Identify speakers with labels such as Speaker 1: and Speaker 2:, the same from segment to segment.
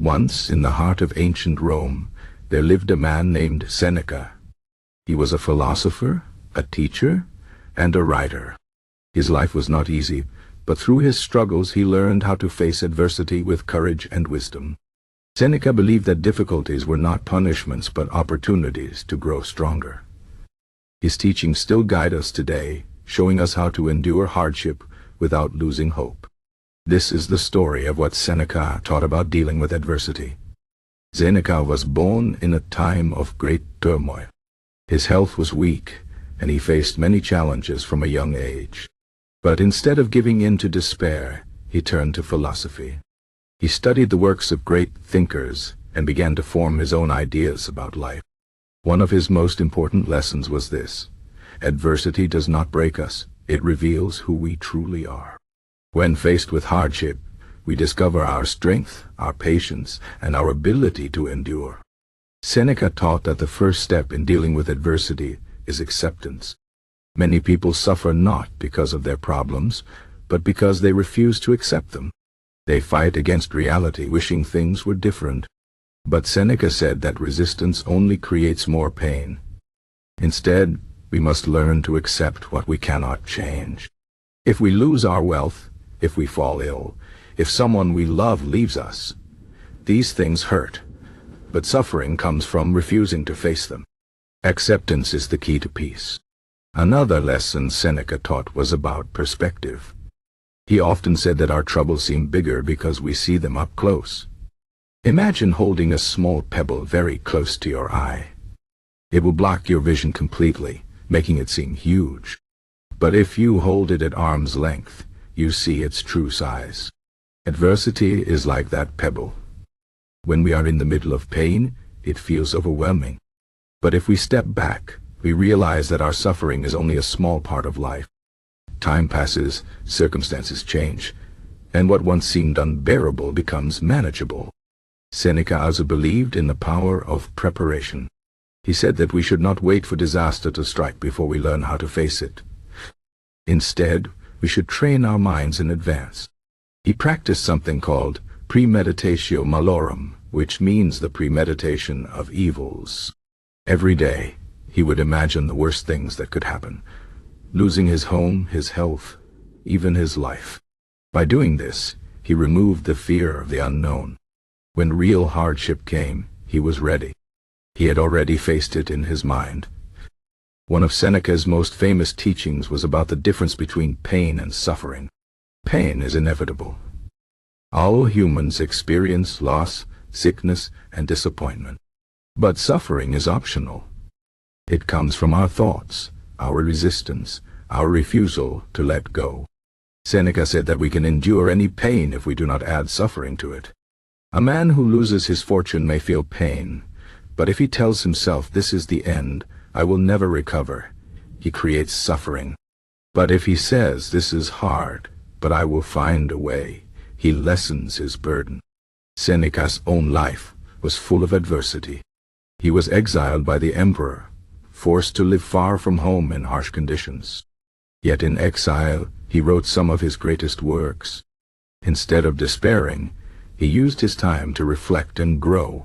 Speaker 1: Once, in the heart of ancient Rome, there lived a man named Seneca. He was a philosopher, a teacher, and a writer. His life was not easy, but through his struggles he learned how to face adversity with courage and wisdom. Seneca believed that difficulties were not punishments but opportunities to grow stronger. His teachings still guide us today, showing us how to endure hardship without losing hope. This is the story of what Seneca taught about dealing with adversity. Seneca was born in a time of great turmoil. His health was weak, and he faced many challenges from a young age. But instead of giving in to despair, he turned to philosophy. He studied the works of great thinkers and began to form his own ideas about life. One of his most important lessons was this: adversity does not break us, it reveals who we truly are. When faced with hardship, we discover our strength, our patience, and our ability to endure. Seneca taught that the first step in dealing with adversity is acceptance. Many people suffer not because of their problems, but because they refuse to accept them. They fight against reality, wishing things were different. But Seneca said that resistance only creates more pain. Instead, we must learn to accept what we cannot change. If we lose our wealth, if we fall ill, if someone we love leaves us, these things hurt. But suffering comes from refusing to face them. Acceptance is the key to peace. Another lesson Seneca taught was about perspective. He often said that our troubles seem bigger because we see them up close. Imagine holding a small pebble very close to your eye. It will block your vision completely, making it seem huge. But if you hold it at arm's length, you see its true size. Adversity is like that pebble. When we are in the middle of pain, it feels overwhelming. But if we step back, we realize that our suffering is only a small part of life. Time passes, circumstances change, and what once seemed unbearable becomes manageable. Seneca also believed in the power of preparation. He said that we should not wait for disaster to strike before we learn how to face it. Instead, we should train our minds in advance. He practiced something called premeditatio malorum, which means the premeditation of evils. Every day, he would imagine the worst things that could happen, losing his home, his health, even his life. By doing this, he removed the fear of the unknown. When real hardship came, he was ready. He had already faced it in his mind. One of Seneca's most famous teachings was about the difference between pain and suffering. Pain is inevitable. All humans experience loss, sickness, and disappointment. But suffering is optional. It comes from our thoughts, our resistance, our refusal to let go. Seneca said that we can endure any pain if we do not add suffering to it. A man who loses his fortune may feel pain, but if he tells himself, "This is the end, I will never recover," he creates suffering. But if he says, "This is hard, but I will find a way," he lessens his burden. Seneca's own life was full of adversity. He was exiled by the emperor, forced to live far from home in harsh conditions. Yet in exile, he wrote some of his greatest works. Instead of despairing, he used his time to reflect and grow.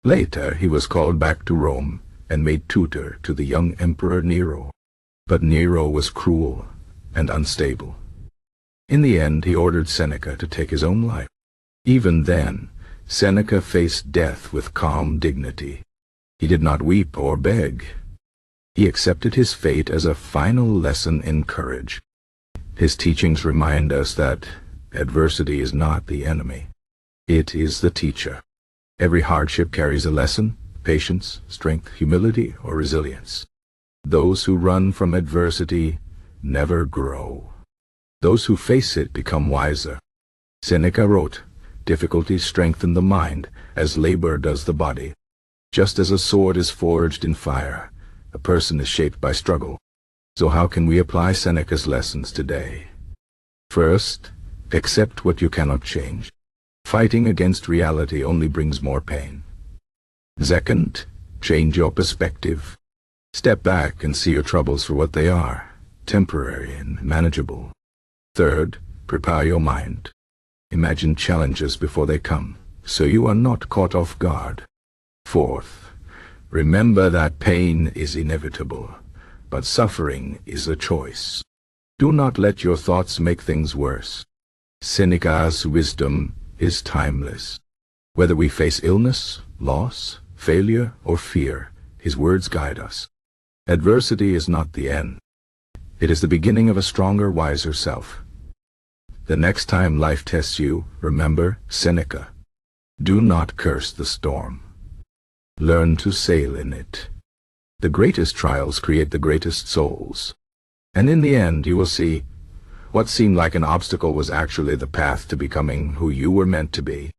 Speaker 1: Later, he was called back to Rome and made tutor to the young Emperor Nero. But Nero was cruel and unstable. In the end, he ordered Seneca to take his own life. Even then, Seneca faced death with calm dignity. He did not weep or beg. He accepted his fate as a final lesson in courage. His teachings remind us that adversity is not the enemy. It is the teacher. Every hardship carries a lesson: patience, strength, humility, or resilience. Those who run from adversity never grow. Those who face it become wiser. Seneca wrote, "Difficulties strengthen the mind, as labor does the body. Just as a sword is forged in fire, a person is shaped by struggle." So how can we apply Seneca's lessons today? First, accept what you cannot change. Fighting against reality only brings more pain. Second, change your perspective. Step back and see your troubles for what they are, temporary and manageable. Third, prepare your mind. Imagine challenges before they come. so you are not caught off guard. Fourth, remember that pain is inevitable, but suffering is a choice. Do not let your thoughts make things worse. Seneca's wisdom is timeless. Whether we face illness, loss, failure, or fear, his words guide us. Adversity is not the end. It is the beginning of a stronger, wiser self. The next time life tests you, remember Seneca. Do not curse the storm. Learn to sail in it. The greatest trials create the greatest souls. And in the end, you will see what seemed like an obstacle was actually the path to becoming who you were meant to be.